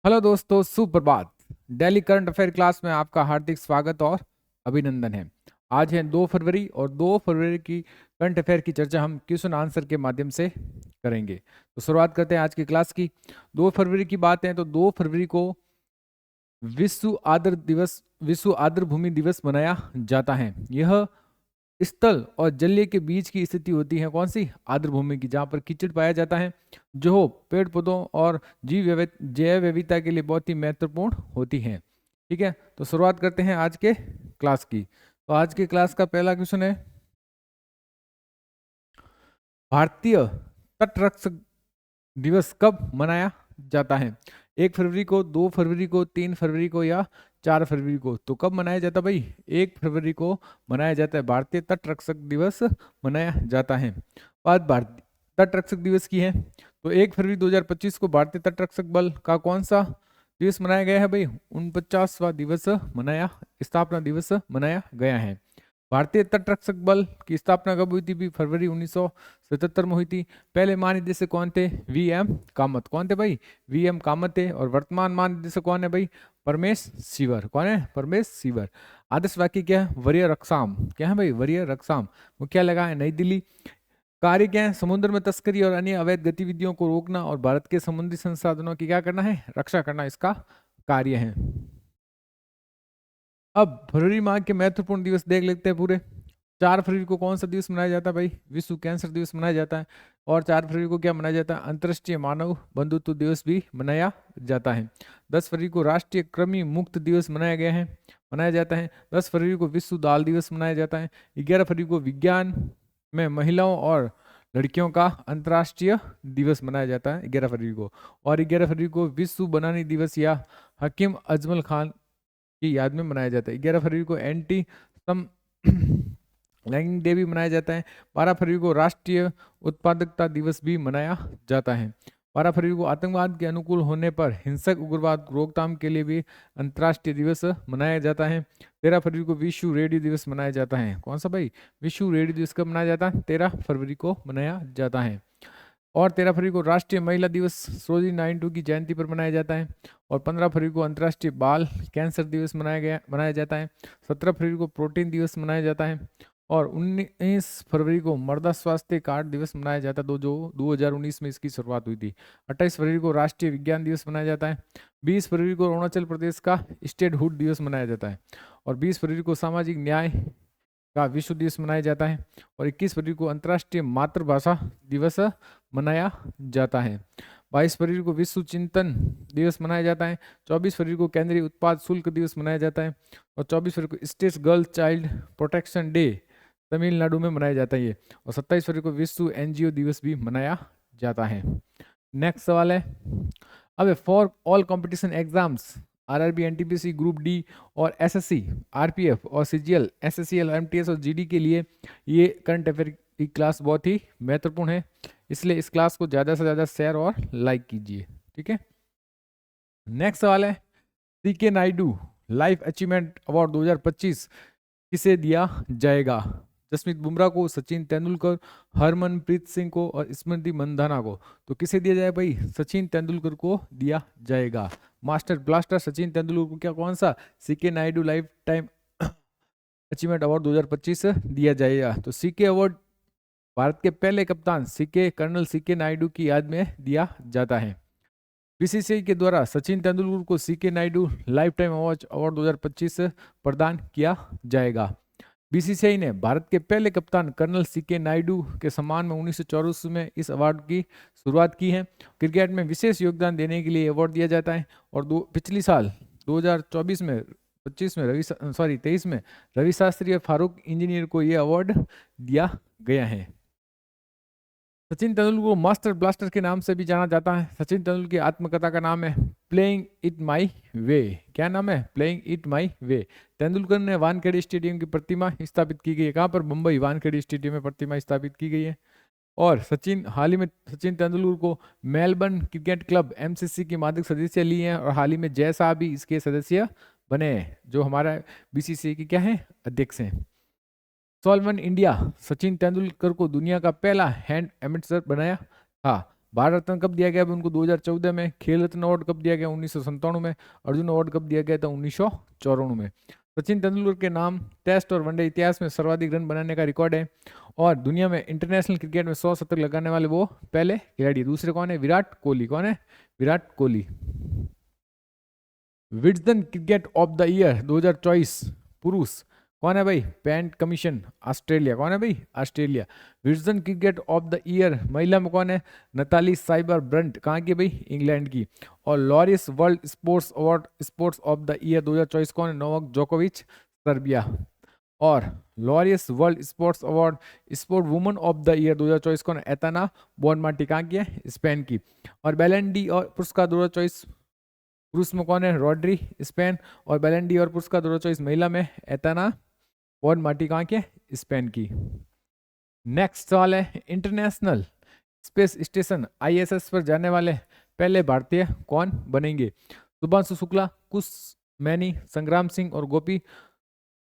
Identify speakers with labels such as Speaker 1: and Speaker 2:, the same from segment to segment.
Speaker 1: Hello दोस्तों, सुप्रभात। Daily current affair class में आपका हार्दिक स्वागत और अभिनंदन है। आज है 2 फरवरी और 2 फरवरी की करंट अफेयर की चर्चा हम क्वेश्चन आंसर के माध्यम से करेंगे। तो शुरुआत करते हैं आज की क्लास की। 2 फरवरी की बात है तो 2 फरवरी को विश्व आर्द्र भूमि दिवस मनाया जाता है। यह स्थल और जलीय के बीच की स्थिति होती है कौन सी? आर्द्र भूमि की, जहाँ पर कीचड़ पाया जाता है, जो पेड़ पौधों और जैव विविधता के लिए बहुत ही महत्वपूर्ण होती है। ठीक है, तो शुरुआत करते हैं आज के क्लास की। तो आज के क्लास का पहला क्वेश्चन है, भारतीय तटरक्षक दिवस कब मनाया जाता है? 1 फरवरी को, 2 फरवरी को, 3 फरवरी को या 4 फरवरी को? तो कब मनाया जाता है भाई? 1 फरवरी को मनाया जाता है। भारतीय तटरक्षक दिवस मनाया जाता है। बात भारतीय तटरक्षक दिवस की है तो 1 फरवरी 2025 को भारतीय तटरक्षक बल का कौन सा दिवस मनाया गया है भाई? 49वां दिवस मनाया, स्थापना दिवस मनाया गया है। भारतीय तटरक्षक बल की स्थापना कब हुई थी भी? फरवरी 1977 में हुई थी। पहले महानिदेशक कौन थे? वीएम कामत। कौन थे भाई? वीएम कामत थे। और वर्तमान महानिदेशक कौन है भाई? परमेश सीवर। कौन है? परमेश सीवर। आदर्श वाक्य क्या है? वरीय रक्षाम। क्या है भाई? वरीय रक्षाम। मुख्यालय लगा है नई दिल्ली। कार्य क्या है? समुद्र में तस्करी और अन्य अवैध गतिविधियों को रोकना और भारत के समुद्री संसाधनों की क्या करना है? रक्षा करना इसका कार्य है। अब फरवरी माह के महत्वपूर्ण दिवस देख लेते हैं पूरे। 4 फरवरी को कौन सा दिवस मनाया जाता है भाई? विश्व कैंसर दिवस मनाया जाता है। और 4 फरवरी को क्या मनाया जाता है? अंतर्राष्ट्रीय मानव बंधुत्व दिवस भी मनाया जाता है। 10 फरवरी को राष्ट्रीय कृमि मुक्त दिवस मनाया जाता है। 10 फरवरी को विश्व दाल दिवस मनाया जाता है। 11 फरवरी को विज्ञान में महिलाओं और लड़कियों का अंतर्राष्ट्रीय दिवस मनाया जाता है 11 फरवरी को। और 11 फरवरी को विश्व बनानी दिवस या हकीम अजमल खान की याद में मनाया जाता है। 11 फरवरी को एंटी सम लैंगिक डे भी मनाया जाता है। 12 फरवरी को राष्ट्रीय उत्पादकता दिवस भी मनाया जाता है। 12 फरवरी को आतंकवाद के अनुकूल होने पर हिंसक उग्रवाद रोकथाम के लिए भी अंतर्राष्ट्रीय दिवस मनाया जाता है। 13 फरवरी को विश्व रेडियो दिवस मनाया जाता है। कौन सा भाई? विश्व रेडियो दिवस कब मनाया जाता है? 13 फरवरी को मनाया जाता है। और 13 फरवरी को राष्ट्रीय महिला दिवस सरोजिनी नायडू की जयंती पर मनाया जाता है। और 15 फरवरी को अंतर्राष्ट्रीय बाल कैंसर दिवस मनाया जाता है। 17 फरवरी को प्रोटीन दिवस मनाया जाता है। और 19 फरवरी को मृदा स्वास्थ्य कार्ड दिवस मनाया जाता है, जो 2019 में इसकी शुरुआत हुई थी। 28 फरवरी को राष्ट्रीय विज्ञान दिवस मनाया जाता है। 20 फरवरी को अरुणाचल प्रदेश का स्टेटहुड दिवस मनाया जाता है। और 20 फरवरी को सामाजिक न्याय का विश्व दिवस मनाया जाता है। और 21 फरवरी को अंतर्राष्ट्रीय मातृभाषा दिवस मनाया जाता है। 22 फरवरी को विश्व चिंतन दिवस मनाया जाता है। 24 फरवरी को केंद्रीय उत्पाद शुल्क दिवस मनाया जाता है। और 24 फरवरी को state girl child protection day Tamil Nadu में मनाया जाता है ये। और 27 फरवरी को विश्व एनजीओ दिवस भी मनाया जाता है। नेक्स्ट सवाल है, अब for all competition exams RRB, NTPC, group D और एसएससी, आरपीएफ और सीजीएल, एसएससीएल, एमटीएस और जीडी के लिए ये करंट अफेयर की क्लास बहुत ही महत्वपूर्ण है, इसलिए इस क्लास को ज़्यादा से ज़्यादा शेयर और लाइक कीजिए। ठीक है, नेक्स्ट सवाल है, CK Naidu life achievement award 2025 किसे दिया जाएगा? जसमीत बुमराह को, सचिन तेंदुलकर, हरमनप्रीत सिंह को और स्मृति मंधाना को। तो किसे दिया जाए भाई? सचिन तेंदुलकर को दिया जाएगा। मास्टर ब्लास्टर सचिन तेंदुलकर को क्या, कौन सा? CK Naidu life time achievement award 2025 दिया जाएगा। तो सीके अवार्ड भारत के पहले कप्तान कर्नल सीके नायडू की याद में दिया जाता है। बीसीसीआई के द्वारा सचिन तेंदुलकर को CK Naidu life time award 2025 प्रदान किया जाएगा। बीसीसीआई ने भारत के पहले कप्तान कर्नल सीके नायडू के सम्मान में 1984 में इस अवार्ड की शुरुआत की है। क्रिकेट में विशेष योगदान देने के लिए अवार्ड दिया जाता है। और पिछली साल 2024 में 23 में रवि शास्त्री और फारूक इंजीनियर को यह अवार्ड दिया गया है। सचिन तेंदुलकर को मास्टर ब्लास्टर के नाम से भी जाना जाता है। सचिन तेंदुलकर की आत्मकथा का नाम है प्लेइंग इट माई वे। क्या नाम है? प्लेइंग इट माई वे। तेंदुलकर ने वानखेड़े स्टेडियम की प्रतिमा स्थापित की गई है। कहाँ पर? मुंबई वानखेड़े स्टेडियम में प्रतिमा स्थापित की गई है। और हाल ही में सचिन तेंदुलकर को मेलबर्न क्रिकेट क्लब एमसीसी की माध्यमिक सदस्य ली है। और हाल ही में जय शाह भी इसके सदस्य बने हैं, जो हमारा बीसीसीआई की क्या है? अध्यक्ष हैं। सॉल्वन इंडिया सचिन तेंदुलकर को दुनिया का पहला हैंड एम्बेसडर बनाया था। भारत रत्न कब दिया गया उनको? 2014 में। खेल रत्न अवार्ड कब दिया गया? 1997 में। अर्जुन अवार्ड कब दिया गया था? 1994 में। सचिन तेंदुलकर के नाम टेस्ट और वनडे इतिहास में सर्वाधिक रन बनाने का रिकॉर्ड है। और दुनिया में इंटरनेशनल क्रिकेट में 100 शतक लगाने वाले वो पहले खिलाड़ी। दूसरे कौन है? विराट कोहली। कौन है? Virat Kohli. Wisden cricket of the year 2024 पुरुष कौन है भाई? Pat Cummins Australia. कौन है भाई? Australia. Wisden cricket of the year महिला में कौन है? Natalie Sciver Brunt. कहाँ की भाई? इंग्लैंड की। और Laureus world sports award sports of the year 2024 कौन है? नोवाक जोकोविच, सर्बिया। और Laureus world sports award sport woman of the year 2024 कौन है? एताना बोनमार्टी। कहाँ की है? स्पेन की। और बैलेंडी और पुरस्कार 2024 पुरुष में कौन है? Rodri, Spain. और बैलेंडी और पुरस्कार 2024 महिला में एताना बोनमार्टी। कहाँ की है? स्पेन की। नेक्स्ट सवाल है, इंटरनेशनल स्पेस स्टेशन आईएसएस पर जाने वाले पहले भारतीय कौन बनेंगे? शुभांशु शुक्ला, कुश मैनी, संग्राम सिंह और गोपी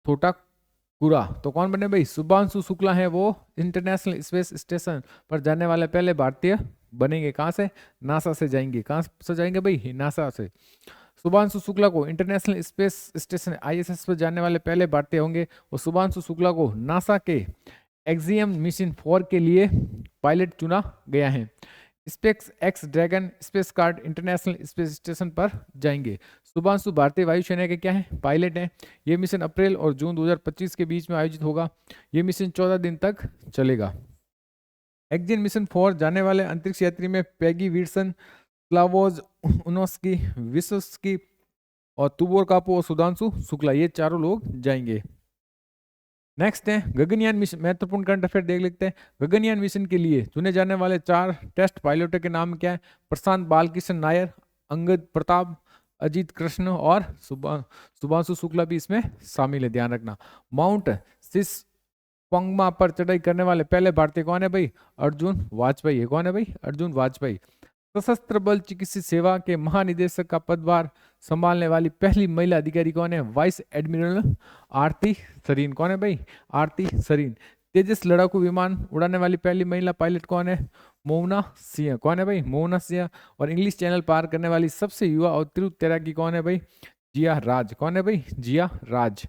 Speaker 1: थोटाकुरा। तो कौन बने भाई? शुभांशु शुक्ला है वो इंटरनेशनल स्पेस स्टेशन पर जाने वाले पहले भारतीय बनेंगे। कहाँ से? नासा से जाएंगे। कहाँ से जाएंगे भाई? नासा से। शुभांशु शुक्ला को इंटरनेशनल स्पेस स्टेशन आईएसएस पर जाने वाले पहले भारतीय होंगे। और शुभांशु शुक्ला को नासा के एक्सियम मिशन 4 के लिए पायलट चुना गया है। Space x dragon space card international space station पर जाएंगे। शुभांशु भारतीय वायुसेना के क्या है? पायलट हैं। ये मिशन अप्रैल और जून 2025 के बीच में आयोजित होगा। ये मिशन 14 दिन तक चलेगा। एक्सियम मिशन 4 जाने वाले अंतरिक्ष यात्री में पैगी विल्सन, स्लावोज उनोस्की, विसोस्की और तुबोर कापू और सुधांशु शुक्ला, ये चारों लोग जाएंगे। नेक्स्ट है गगनयान मिशन। महत्वपूर्ण करंट अफेयर देख लेते हैं। गगनयान मिशन के लिए चुने जाने वाले 4 टेस्ट पायलटों के नाम क्या है? प्रशांत बालकृष्ण नायर, अंगद प्रताप, अजीत कृष्ण और शुभांशु शुक्ला भी इसमें शामिल है, ध्यान रखना। माउंट सिस पंगमा पर चढ़ाई करने वाले पहले भारतीय कौन है भाई? अर्जुन वाजपेयी है। कौन है भाई? अर्जुन वाजपेयी। सशस्त्र बल चिकित्सा सेवा के महानिदेशक का पदभार संभालने वाली पहली महिला अधिकारी कौन है? वाइस एडमिरल आरती सरीन। कौन है भाई? आरती सरीन। तेजस लड़ाकू विमान उड़ाने वाली पहली महिला पायलट कौन है? मोहना सिंह। कौन है भाई? मोहना सिंह। और इंग्लिश चैनल पार करने वाली सबसे युवा और तीव्र तैराकी कौन है भाई? जिया राज। कौन है भाई? जिया राज।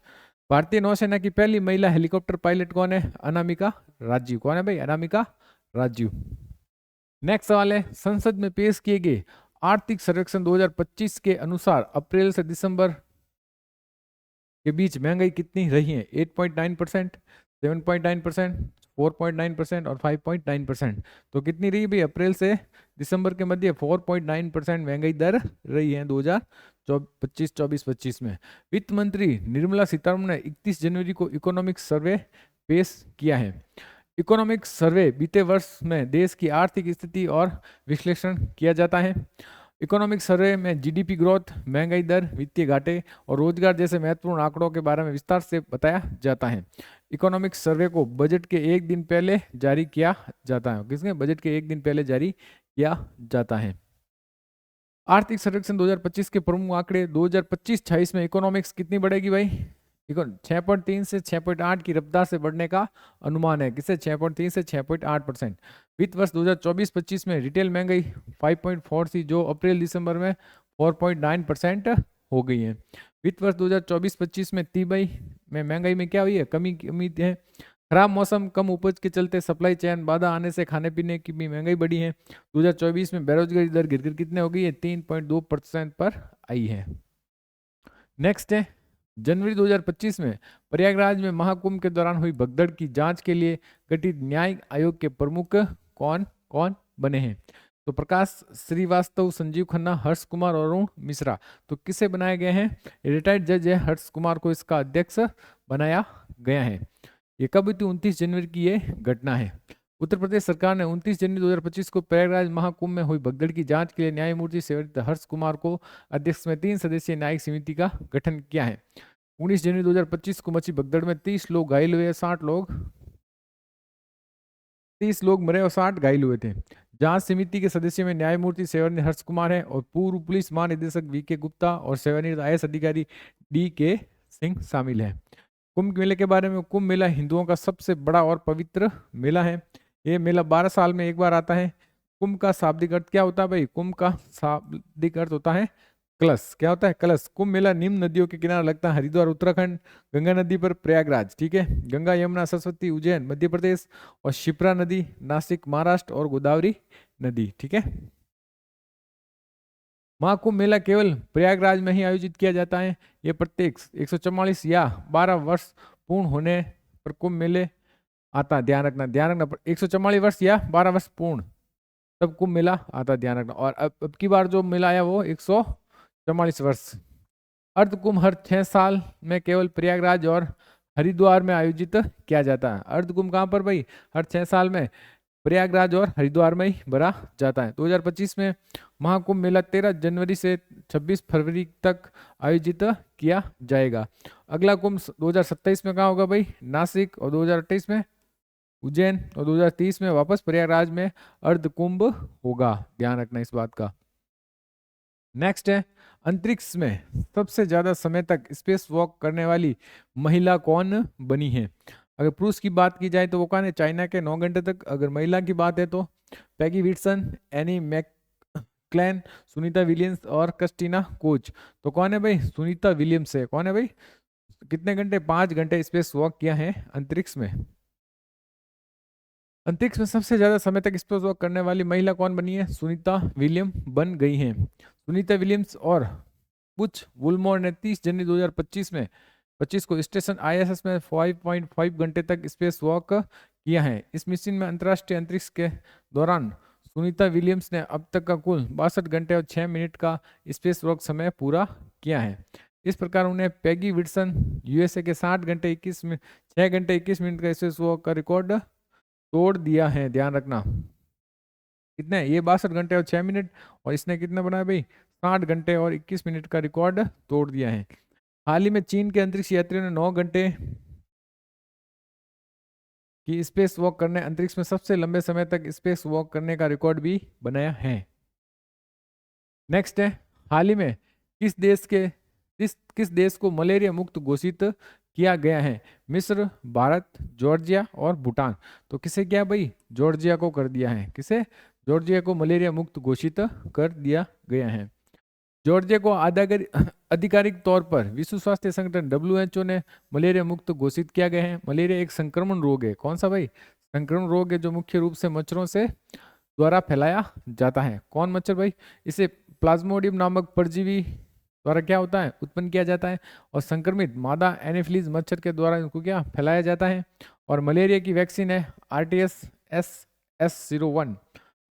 Speaker 1: भारतीय नौसेना की पहली महिला हेलीकॉप्टर पायलट कौन है? अनामिका राजीव। कौन है भाई? अनामिका राजीव। नेक्स्ट सवाल है, संसद में पेश किए गए आर्थिक सर्वेक्षण 2025 के अनुसार अप्रैल से दिसंबर के बीच महंगाई कितनी रही है? 8.9%, 7.9%, 4.9% और 5.9%। तो कितनी रही भाई? अप्रैल से दिसंबर के मध्य 4.9% महंगाई दर रही है 2025-24 में। वित्त मंत्री निर्मला सीतारमण ने 31 जनवरी को इकोनॉमिक सर्वे पेश किया है। इकोनॉमिक सर्वे बीते वर्ष में देश की आर्थिक स्थिति और विश्लेषण किया जाता है। इकोनॉमिक सर्वे में जीडीपी ग्रोथ, महंगाई दर, वित्तीय घाटे और रोजगार जैसे महत्वपूर्ण आंकड़ों के बारे में विस्तार से बताया जाता है। इकोनॉमिक सर्वे को बजट के एक दिन पहले जारी किया जाता है। किसके? बजट के एक दिन पहले जारी किया जाता है। आर्थिक सर्वेक्षण 2025 के प्रमुख आंकड़े 2025-26 में इकोनॉमिक्स कितनी बढ़ेगी भाई? 6.3 से 6.8 की रफ्तार से बढ़ने का अनुमान है। किसे? 6.3 से 6.8%। वित्त वर्ष 2024-25 में रिटेल महंगाई 5.4 थी, जो अप्रैल दिसंबर में 4.9% हो गई है। वित्त वर्ष 2024-25 में तिमाही में महंगाई में क्या हुई है? कमी की उम्मीद है। खराब मौसम, कम उपज के चलते सप्लाई चेन बाधा आने से खाने पीने की भी महंगाई बढ़ी है। 2024 में बेरोजगारी दर गिरकर कितने हो गई है? 3.2% पर आई है। नेक्स्ट है, जनवरी 2025 में प्रयागराज में महाकुंभ के दौरान हुई भगदड़ की जांच के लिए गठित न्यायिक आयोग के प्रमुख कौन कौन बने हैं? तो प्रकाश श्रीवास्तव, संजीव खन्ना, हर्ष कुमार और अरुण मिश्रा। तो किसे बनाए गए हैं? रिटायर्ड जज है हर्ष कुमार को इसका अध्यक्ष बनाया गया है। ये कब हुई थी? 29 जनवरी की ये घटना है। उत्तर प्रदेश सरकार ने 29 जनवरी 2025 को प्रयागराज महाकुंभ में हुई भगदड़ की जांच के लिए न्यायमूर्ति सेवानिवृत्त हर्ष कुमार को अध्यक्ष में 3 सदस्यीय न्यायिक समिति का गठन किया है। 19 जनवरी 2025 को मची भगदड़ में 30 लोग घायल हुए, 30 लोग मरे और 60 घायल हुए थे। जांच समिति के सदस्यों में न्यायमूर्ति सेवानिवृत्त हर्ष कुमार है और पूर्व पुलिस महानिदेशक वी.के. गुप्ता और सेवानिवृत्त आईएएस अधिकारी डी.के. सिंह शामिल है। कुंभ मेले के बारे में, कुंभ मेला हिंदुओं का सबसे बड़ा और पवित्र मेला है। ये मेला 12 साल में एक बार आता है। कुंभ का शाब्दिक अर्थ क्या होता है भाई? कुंभ का शाब्दिक अर्थ होता है कलश। क्या होता है? कलश। कुंभ मेला निम्न नदियों के किनारे लगता है: हरिद्वार उत्तराखंड, गंगा नदी पर प्रयागराज, ठीक है, गंगा यमुना सरस्वती उज्जैन मध्य प्रदेश, और शिप्रा नदी नासिक महाराष्ट्र, और गोदावरी नदी, ठीक है। महाकुंभ मेला केवल प्रयागराज में ही आयोजित किया जाता है। ये प्रत्येक 144 या 12 वर्ष पूर्ण होने पर कुंभ मेले आता है। ध्यान रखना, ध्यान रखना, 144 वर्ष या 12 वर्ष पूर्ण तब कुंभ मेला आता है, ध्यान रखना। और अब की बार जो मेला आया वो 144 वर्ष। अर्ध कुंभ हर 6 साल में केवल प्रयागराज और हरिद्वार में आयोजित किया जाता है। अर्ध कुंभ कहाँ पर भाई? हर 6 साल में प्रयागराज और हरिद्वार में ही भरा जाता है। 2025 में महाकुंभ मेला 13 जनवरी से 26 फरवरी तक आयोजित किया जाएगा। अगला कुंभ 2027 में कहाँ होगा भाई? नासिक। और 2028 में उज्जैन, और 2030 में वापस प्रयागराज में अर्ध कुंभ होगा। ध्यान रखना इस बात का। नेक्स्ट है, अंतरिक्ष में सबसे ज्यादा समय तक स्पेस वॉक करने वाली महिला कौन बनी है? अगर पुरुष की बात की जाए तो वो कौन है? चाइना के 9 घंटे तक। अगर महिला की बात है तो Peggy Wilson, Anne McClain, Sunita Williams और क्रिस्टीना कोच। तो कौन है भाई? सुनीता विलियम्स है। कौन है भाई? कितने घंटे? 5 घंटे स्पेस वॉक किया है अंतरिक्ष में। अंतरिक्ष में सबसे ज्यादा समय तक स्पेस वॉक करने वाली महिला कौन बनी है? सुनीता विलियम बन गई हैं। सुनीता विलियम्स और बुच वुलमोर ने 30 जनवरी 2025 को स्टेशन ISS में 5.5 घंटे तक स्पेस वॉक किया है। इस मिशन में अंतर्राष्ट्रीय अंतरिक्ष के दौरान सुनीता विलियम्स ने अब तक का कुल 62 घंटे और 6 मिनट का स्पेस वॉक समय पूरा किया है। इस प्रकार उन्हें पैगी विल्सन USA के 6 घंटे 21 मिनट का स्पेस वॉक का रिकॉर्ड तोड़ दिया है। ध्यान रखना, कितने? ये 62 घंटे और 6 मिनट, और इसने कितना बनाया भाई? 60 घंटे और 21 मिनट का रिकॉर्ड तोड़ दिया है। हाल ही में चीन के अंतरिक्ष यात्रियों ने 9 घंटे की स्पेस वॉक करने, अंतरिक्ष में सबसे लंबे समय तक स्पेस वॉक करने का रिकॉर्ड भी बनाया है। नेक्स्ट है, हाल ही में किस देश को मलेरिया मुक्त घोषित किया गया है? मिस्र, भारत, जॉर्जिया और भूटान। तो किसे किया भाई? जॉर्जिया को कर दिया है। किसे? जॉर्जिया को मलेरिया मुक्त घोषित कर दिया गया है। जॉर्जिया को आधिकारिक तौर पर विश्व स्वास्थ्य संगठन WHO ने मलेरिया मुक्त घोषित किया गया है। मलेरिया एक संक्रमण रोग है। कौन सा भाई? संक्रमण रोग है जो मुख्य रूप से मच्छरों से द्वारा फैलाया जाता है। कौन मच्छर भाई? इसे प्लाज्मोडियम नामक परजीवी द्वारा क्या होता है? उत्पन्न किया जाता है, और संक्रमित मादा एनोफिलीज मच्छर के द्वारा इनको क्या फैलाया जाता है। और मलेरिया की वैक्सीन है RTS-S01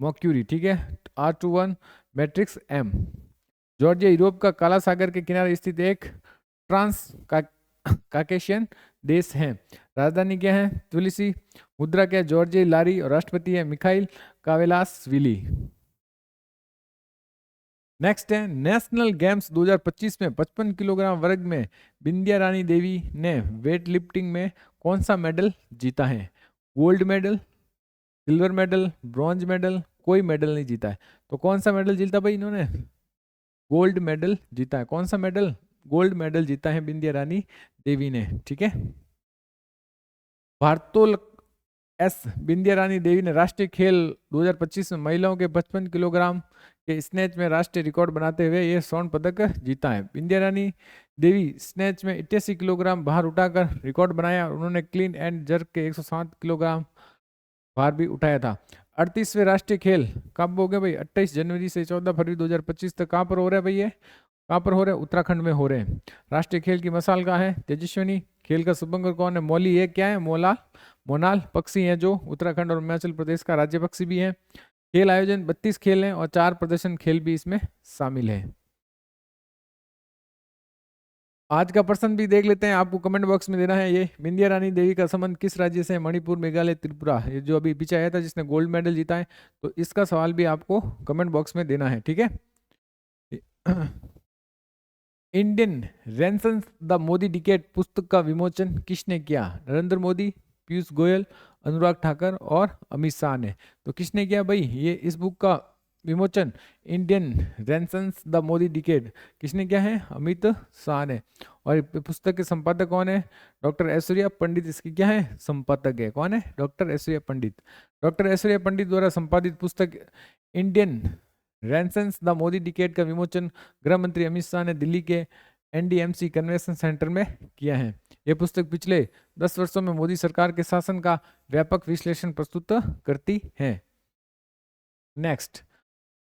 Speaker 1: मर्क्यूरी, ठीक है, R21 matrix M। Georgia Europe का काला सागर के किनारे स्थित एक काकेशियन देश है। राजधानी क्या है? त्बिलिसी। मुद्रा क्या है? जॉर्जिया लारी। और राष्ट्रपति है मिखाइल कावेलासविली। नेक्स्ट है, नेशनल गेम्स 2025 में 55 किलोग्राम वर्ग में बिंदिया रानी देवी ने वेट लिफ्टिंग में कौन सा मेडल जीता है? Gold medal, silver medal, bronze medal, कोई मेडल नहीं जीता है। तो कौन सा मेडल जीता भाई इन्होंने? गोल्ड मेडल जीता है। कौन सा मेडल? गोल्ड मेडल जीता है बिंदिया रानी देवी ने, ठीक है। बिंदिया रानी देवी ने राष्ट्रीय खेल 2025 में महिलाओं के 55 किलोग्राम के स्नैच में राष्ट्रीय रिकॉर्ड बनाते हुए यह स्वर्ण पदक जीता है। बिंदिया रानी देवी स्नैच में 88 किलोग्राम भार उठाकर रिकॉर्ड बनाया, और उन्होंने क्लीन एंड जर्क के 107 किलोग्राम भार भी उठाया था। 38वें राष्ट्रीय खेल कब हो गए भाई? 28 जनवरी से 14 फरवरी 2025 तक। कहाँ पर हो रहा है भाई? ये कहाँ पर हो रहे हैं? उत्तराखंड में हो रहे हैं। राष्ट्रीय खेल की मिसाल कहाँ है? तेजस्विनी। खेल का शुभंकर कौन है? मौली। ये क्या है? मोनाल पक्षी है जो उत्तराखंड और हिमाचल प्रदेश का राज्य पक्षी भी है। खेल आयोजन 32 खेल हैं, और 4 प्रदर्शन खेल भी इसमें शामिल है। आज का प्रश्न भी देख लेते हैं, आपको कमेंट बॉक्स में देना है। ये बिंदिया रानी देवी का संबंध किस राज्य से है? मणिपुर, मेघालय, त्रिपुरा। ये जो अभी पीछे आया था जिसने गोल्ड मेडल जीता है, तो इसका सवाल भी आपको कमेंट बॉक्स में देना है, ठीक है। Indian renaissance the Modi decade पुस्तक का विमोचन किसने किया? नरेंद्र मोदी, पीयूष गोयल, अनुराग ठाकर और अमित शाह ने। तो किसने किया भाई? ये इस बुक का विमोचन Indian renaissance the Modi decade किसने किया है? अमित शाह ने। और ये पुस्तक के संपादक कौन है? डॉक्टर ऐश्वर्या पंडित इसकी क्या है? संपादक है। कौन है? डॉक्टर ऐश्वर्या पंडित। डॉक्टर ऐश्वर्या पंडित द्वारा संपादित पुस्तक Indian renaissance the Modi decade का विमोचन गृह मंत्री अमित शाह ने दिल्ली के NDMC कन्वेंशन सेंटर में किया है। यह पुस्तक पिछले 10 वर्षों में मोदी सरकार के शासन का व्यापक विश्लेषण प्रस्तुत करती है। नेक्स्ट,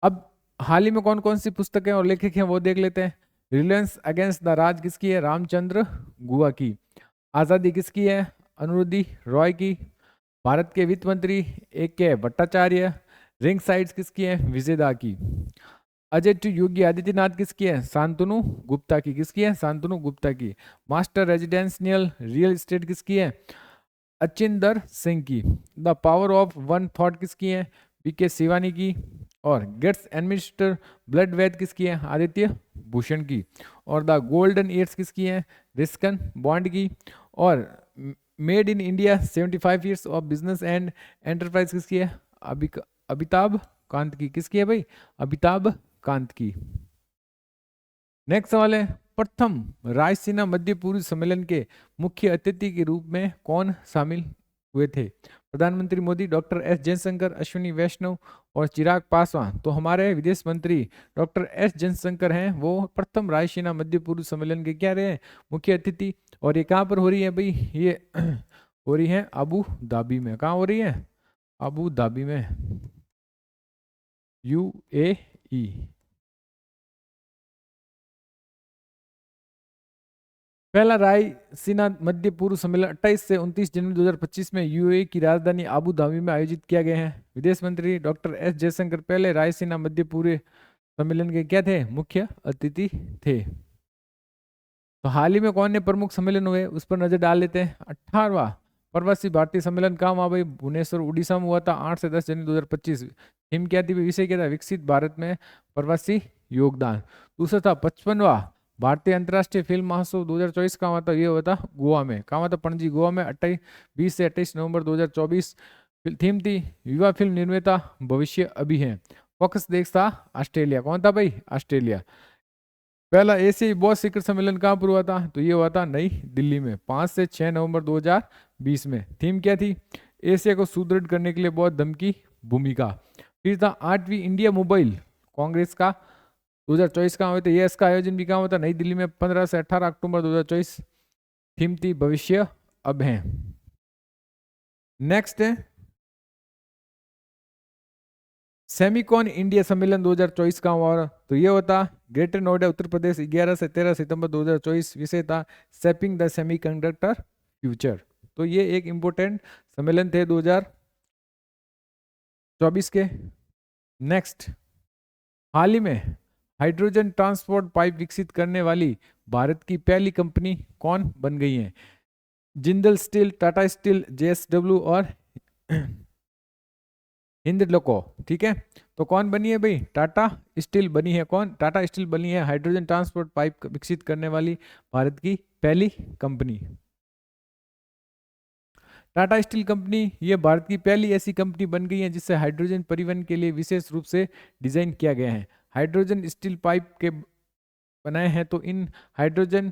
Speaker 1: अब हाल ही में कौन कौन सी पुस्तकें और लेखक हैं वो देख लेते हैं। रिलायंस अगेंस्ट द राज किसकी है? रामचंद्र गुहा की। आजादी किसकी है? अनुरुद्धि रॉय की। भारत के वित्त मंत्री AK भट्टाचार्य। रिंग साइड्स किसकी है? विजयदा की। अजय टू योगी आदित्यनाथ किसकी है? शांतनु गुप्ता की। किसकी है? शांतनु गुप्ता की। मास्टर रेजिडेंशियल रियल एस्टेट किसकी है? अचिंदर सिंह की। The power of one thought किसकी है? BK शिवानी की। और गेट्स एडमिनिस्टर ब्लड वैद किसकी है? आदित्य भूषण की। और द गोल्डन ईयर्स किसकी है? रिस्कन बॉन्ड की। और made in India 75 years of business and enterprise किसकी है? अमिताभ कांत की। किसकी है भाई? अमिताभ कांत की। नेक्स्ट सवाल है, प्रथम रायसीना मध्य पूर्व सम्मेलन के मुख्य अतिथि के रूप में कौन शामिल हुए थे? प्रधानमंत्री मोदी, डॉक्टर S जयशंकर, अश्विनी वैष्णव और चिराग पासवान। तो हमारे विदेश मंत्री डॉक्टर S जयशंकर हैं, वो प्रथम रायसीना मध्य पूर्व सम्मेलन के क्या रहे? मुख्य अतिथि। और ये कहाँ पर हो रही है भाई? ये हो रही है अबू धाबी में। कहाँ हो रही है? अबू धाबी में, UAE। पहला रायसीना मध्य पूर्व सम्मेलन 28 से 29 जनवरी 2025 में UAE की राजधानी अबू धाबी में आयोजित किया गया है। विदेश मंत्री डॉक्टर S जयशंकर पहले रायसीना मध्य पूर्व सम्मेलन के क्या थे? मुख्य अतिथि थे। तो हाल ही में कौन ने प्रमुख सम्मेलन हुए उस पर नजर डाल लेते हैं। 18वां प्रवासी भारतीय सम्मेलन कहाँ हुआ भाई? भुवनेश्वर उड़ीसा में हुआ था 8 से 10 जनवरी 2025। थीम क्या थी? विषय क्या था? विकसित भारत में प्रवासी योगदान। दूसरा था 55वां भारतीय अंतर्राष्ट्रीय फिल्म महोत्सव 2024 का हुआ था, ये हुआ था गोवा में। कहाँ हुआ था? पणजी गोवा में 20 से 28 नवंबर 2024। थीम थी युवा फिल्म निर्माता भविष्य अभी है। फोकस देश था ऑस्ट्रेलिया। कौन था भाई? ऑस्ट्रेलिया। पहला एशियाई बौद्ध शिखर सम्मेलन कहाँ पर हुआ था? तो ये हुआ था नई दिल्ली में 5 से 6 नवंबर 2020 में। थीम क्या थी? एशिया को सुदृढ़ करने के लिए बौद्ध धर्म की भूमिका। फिर था 8वीं इंडिया मोबाइल कांग्रेस का 2024 का हुआ था, ये इसका आयोजन भी कहाँ हुआ था? नई दिल्ली में 15 से 18 अक्टूबर 2024। थीम थी भविष्य अब है। नेक्स्ट है सेमिकॉन इंडिया सम्मेलन 2024 का हुआ, तो ये होता ग्रेटर नोएडा उत्तर प्रदेश 11 से 13 सितंबर 2024। विषय था शेपिंग द सेमीकंडक्टर फ्यूचर। तो ये एक इंपोर्टेंट सम्मेलन थे 2024 के। नेक्स्ट, हाल ही में हाइड्रोजन ट्रांसपोर्ट पाइप विकसित करने वाली भारत की पहली कंपनी कौन बन गई है? Jindal steel, Tata steel, JSW और हिंदलको। ठीक है, तो कौन बनी है भाई? टाटा स्टील बनी है। कौन? टाटा स्टील बनी है हाइड्रोजन ट्रांसपोर्ट पाइप विकसित करने वाली भारत की पहली कंपनी। टाटा स्टील कंपनी ये भारत की पहली ऐसी कंपनी बन गई है जिससे हाइड्रोजन परिवहन के लिए विशेष रूप से डिजाइन किया गया है। हाइड्रोजन स्टील पाइप के बनाए हैं, तो इन हाइड्रोजन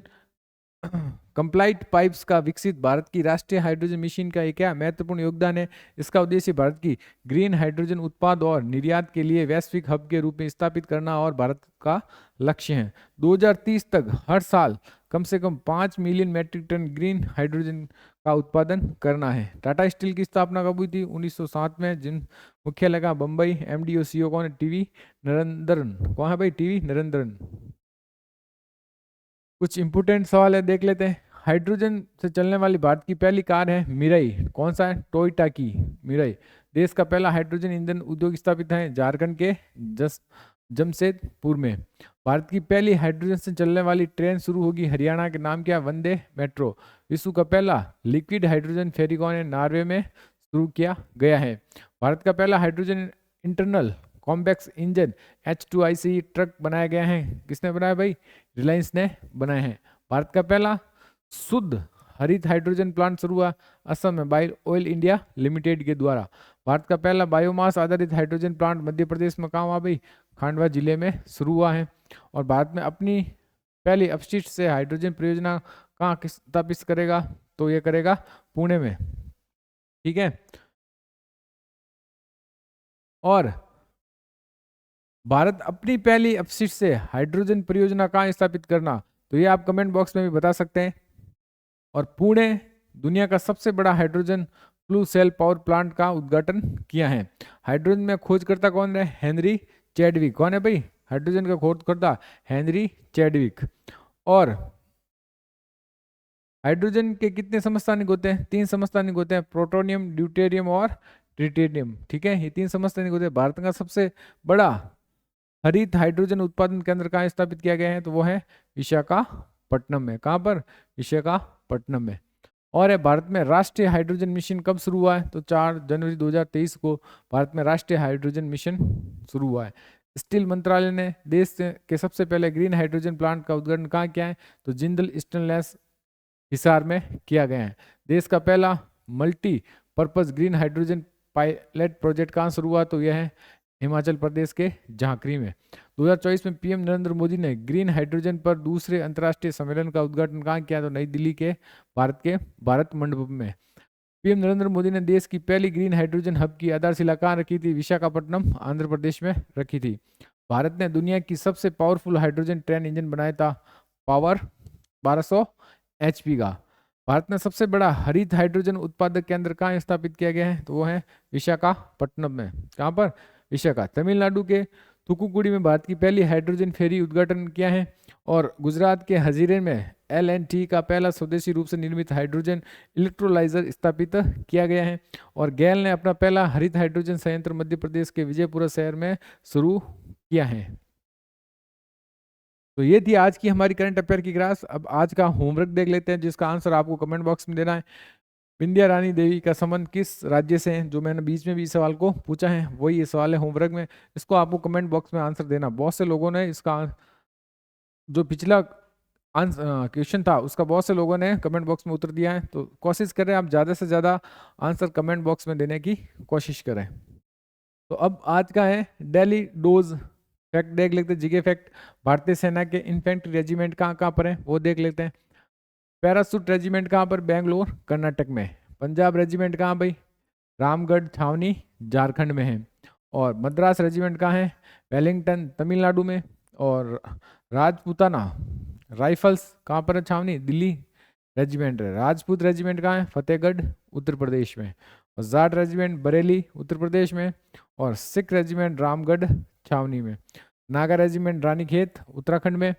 Speaker 1: कंप्लाइट पाइप्स का विकसित भारत की राष्ट्रीय हाइड्रोजन मिशन का एक क्या महत्वपूर्ण योगदान है। इसका उद्देश्य भारत की ग्रीन हाइड्रोजन उत्पाद और निर्यात के लिए वैश्विक हब के रूप में स्थापित करना और भारत का लक्ष्य है 2030 तक हर साल कम से कम 5 million metric tonne green hydrogen का उत्पादन करना है। टाटा स्टील की स्थापना कब हुई थी? 1907 में। जिन मुख्यालय का बम्बई। MD और CEO कौन है? TV नरेंद्रन। कौन है भाई? TV नरेंद्रन। कुछ इंपोर्टेंट सवाल है, देख लेते हैं। हाइड्रोजन से चलने वाली भारत की पहली कार है मिराई। कौन सा है? टोयोटा की मिराई। देश का पहला हाइड्रोजन ईंधन उद्योग स्थापित है झारखंड के जमशेदपुर में। भारत की पहली हाइड्रोजन से चलने वाली ट्रेन शुरू होगी हरियाणा के नाम क्या? वंदे मेट्रो। विश्व का पहला लिक्विड हाइड्रोजन फेरी कौन है? नॉर्वे में शुरू किया गया है। भारत का पहला hydrogen internal combustion engine H2ICE truck बनाया गया है। किसने बनाया भाई? रिलायंस ने बनाए हैं। भारत का पहला शुद्ध हरित हाइड्रोजन प्लांट शुरू हुआ असम में बाय ऑयल इंडिया लिमिटेड के द्वारा। भारत का पहला बायोमास आधारित हाइड्रोजन प्लांट मध्य प्रदेश में कहाँ हुआ भाई? खांडवा जिले में शुरू हुआ है। और भारत में अपनी पहली अपशिष्ट से हाइड्रोजन परियोजना कहाँ स्थापित करेगा? तो ये करेगा पुणे में, ठीक है। और भारत अपनी पहली अपशिष्ट से हाइड्रोजन परियोजना कहाँ स्थापित करना, तो ये आप कमेंट बॉक्स में भी बता सकते हैं। और पुणे दुनिया का सबसे बड़ा hydrogen fuel cell power plant का उद्घाटन किया है। हाइड्रोजन में खोजकर्ता कौन है? Henry Chadwick. कौन है भाई हाइड्रोजन का खोजकर्ता? Henry Chadwick. और हाइड्रोजन के कितने समस्थानिक होते हैं? 3 समस्थानिक होते हैं, प्रोटोनियम, ड्यूटेरियम और ट्रिटियम, ठीक है। ये 3 समस्थानिक होते हैं। भारत का सबसे बड़ा हरित हाइड्रोजन उत्पादन केंद्र कहाँ स्थापित किया गया है? तो वो है विशाखापट्टनम में। कहाँ पर? विशाखापट्टनम में। और है भारत में राष्ट्रीय हाइड्रोजन मिशन कब शुरू हुआ है? तो 4 जनवरी 2023 को भारत में राष्ट्रीय हाइड्रोजन मिशन शुरू हुआ है। स्टील मंत्रालय ने देश के सबसे पहले ग्रीन हाइड्रोजन प्लांट का उद्घाटन कहाँ किया है? तो जिंदल स्टेनलेस हिसार में किया गया है। देश का पहला multi purpose green hydrogen pilot project कहाँ शुरू हुआ? तो यह है हिमाचल प्रदेश के झांकरी में। 2024 में पीएम नरेंद्र मोदी ने ग्रीन हाइड्रोजन पर दूसरे अंतर्राष्ट्रीय सम्मेलन का उद्घाटन कहाँ किया? तो नई दिल्ली के भारत मंडपम में। पीएम नरेंद्र मोदी ने देश की पहली ग्रीन हाइड्रोजन हब की आधारशिला कहाँ रखी थी? विशाखापट्टनम आंध्र प्रदेश में रखी थी। भारत ने दुनिया की सबसे पावरफुल हाइड्रोजन ट्रेन इंजन बनाया था, पावर 1200 HP का। भारत में सबसे बड़ा हरित हाइड्रोजन उत्पादक केंद्र कहाँ स्थापित किया गया है? तो वो है विशाखापट्टनम में। कहाँ पर? विशाखा। तमिलनाडु के थुथुकुडी में भारत की पहली हाइड्रोजन फेरी उद्घाटन किया है। और गुजरात के हजीरे में LNT का पहला स्वदेशी रूप से निर्मित हाइड्रोजन इलेक्ट्रोलाइजर स्थापित किया गया है। और गैल ने अपना पहला हरित हाइड्रोजन संयंत्र मध्य प्रदेश के विजयपुरा शहर में शुरू किया है। तो ये थी आज की हमारी करंट अफेयर की क्लास। अब आज का होमवर्क देख लेते हैं, जिसका आंसर आपको कमेंट बॉक्स में देना है। विंध्या रानी देवी का संबंध किस राज्य से है? जो मैंने बीच में भी इस सवाल को पूछा है वही ये सवाल है होमवर्क में। इसको आपको कमेंट बॉक्स में आंसर देना। बहुत से लोगों ने इसका जो पिछला क्वेश्चन था उसका बहुत से लोगों ने कमेंट बॉक्स में उत्तर दिया है, तो कोशिश करें आप ज़्यादा से ज़्यादा आंसर कमेंट बॉक्स में देने की कोशिश करें। तो अब आज का है डेली डोज फैक्ट देख लेते हैं। जीके फैक्ट, भारतीय सेना के इन्फेंट्री रेजिमेंट कहाँ कहाँ पर है वो देख लेते हैं। पैरासूट रेजिमेंट कहाँ पर? बेंगलोर कर्नाटक में। पंजाब रेजिमेंट कहाँ भाई? रामगढ़ छावनी झारखंड में है। और मद्रास रेजिमेंट कहाँ है? वेलिंगटन तमिलनाडु में। और राजपूताना राइफल्स कहाँ पर है छावनी? दिल्ली रेजिमेंट है। राजपूत रेजिमेंट कहाँ है? फतेहगढ़ उत्तर प्रदेश में। और जाट रेजिमेंट बरेली उत्तर प्रदेश में। और सिख रेजिमेंट रामगढ़ छावनी में। नागा रेजिमेंट रानीखेत उत्तराखंड में।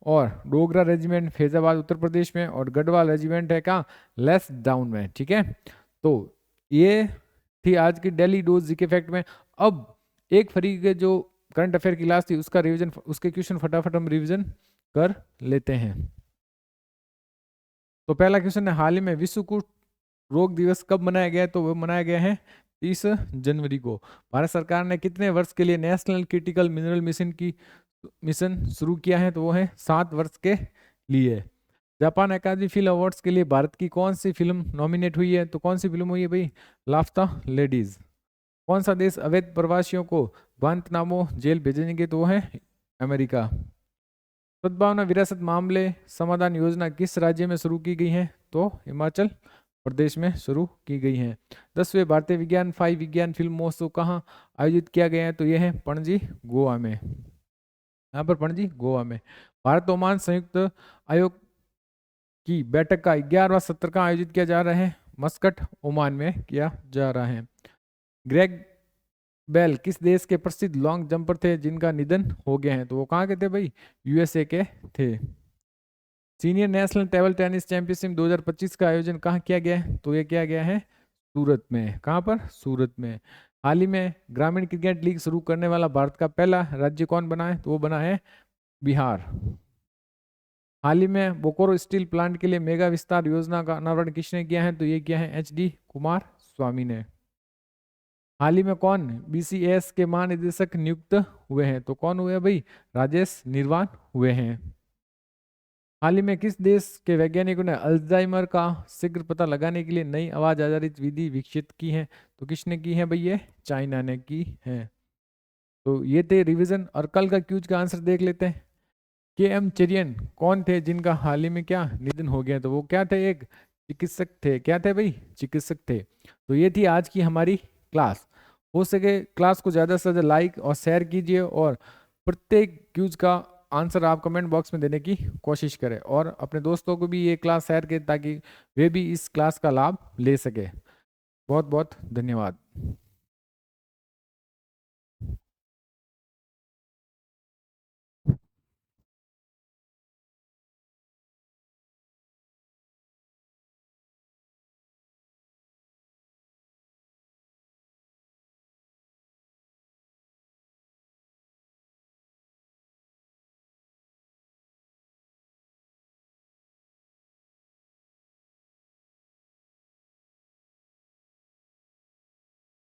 Speaker 1: और डोगरा रेजिमेंट फैजाबाद उत्तर प्रदेश में। और गढ़वाल रेजिमेंट है कहाँ? लेस डाउन में, ठीक है। तो ये थी आज की डेली डोज जीके फैक्ट में। अब 1 फरवरी के जो करंट अफेयर की क्लास थी उसका रिवीजन, उसके क्वेश्चन फटाफट हम रिवीजन कर लेते हैं। तो पहला क्वेश्चन है, हाल ही में विश्व कुष्ठ रोग दिवस कब मनाया गया है? तो वो मनाया गया है 30 जनवरी को। भारत सरकार ने कितने वर्ष के लिए नेशनल क्रिटिकल मिनरल मिशन शुरू किया है? तो वो है 7 वर्ष के लिए। जापान अकादमी फिल्म अवार्ड्स के लिए भारत की कौन सी फिल्म नॉमिनेट हुई है? तो कौन सी फिल्म हुई है भाई? लाफ्ता लेडीज। कौन सा देश अवैध प्रवासियों को ग्वांतनामो जेल भेजेंगे? तो वो है अमेरिका। सद्भावना विरासत मामले समाधान योजना किस राज्य में शुरू की गई है? तो हिमाचल प्रदेश में शुरू की गई है। 10वें भारतीय विज्ञान 5 विज्ञान फिल्म महोत्सव कहाँ आयोजित किया गया है? तो यह है पणजी गोवा में। यहाँ पर पणजी गोवा में। भारत ओमान संयुक्त आयोग की बैठक का 11वां सत्र का आयोजित किया जा रहा है? मस्कट ओमान में किया जा रहा है। ग्रेग बेल किस देश के प्रसिद्ध लॉन्ग जंपर थे जिनका निधन हो गया है? तो वो कहाँ के थे भाई? USA के थे। Senior national table tennis championship 2025 का आयोजन कहाँ किया गया है? तो ये किया गया है सूरत में। कहाँ पर? सूरत में। हाल ही में ग्रामीण क्रिकेट लीग शुरू करने वाला भारत का पहला राज्य कौन बना है? तो वो बना है बिहार। हाल ही में बोकारो स्टील प्लांट के लिए मेगा विस्तार योजना का अनावरण किसने किया है? तो ये किया है HD कुमारस्वामी ने। हाल ही में कौन BCS के महानिदेशक नियुक्त हुए हैं? तो कौन हुए भाई? राजेश निर्वाण हुए हैं। हाल ही में किस देश के वैज्ञानिकों ने अल्जाइमर का शीघ्र पता लगाने के लिए नई आवाज आधारित विधि विकसित की है? तो किसने की है भाई? ये चाइना ने की है। तो ये थे रिवीजन, और कल का क्यूज का आंसर देख लेते हैं। के एम चेरियन कौन थे जिनका हाल ही में क्या निधन हो गया? तो वो क्या थे? एक चिकित्सक थे। क्या थे भाई? चिकित्सक थे। तो ये थी आज की हमारी क्लास। हो सके क्लास को ज़्यादा से ज़्यादा लाइक और शेयर कीजिए, और प्रत्येक क्यूज का आंसर आप कमेंट बॉक्स में देने की कोशिश करें, और अपने दोस्तों को भी ये क्लास शेयर करें ताकि वे भी इस क्लास का लाभ ले सके। बहुत बहुत धन्यवाद।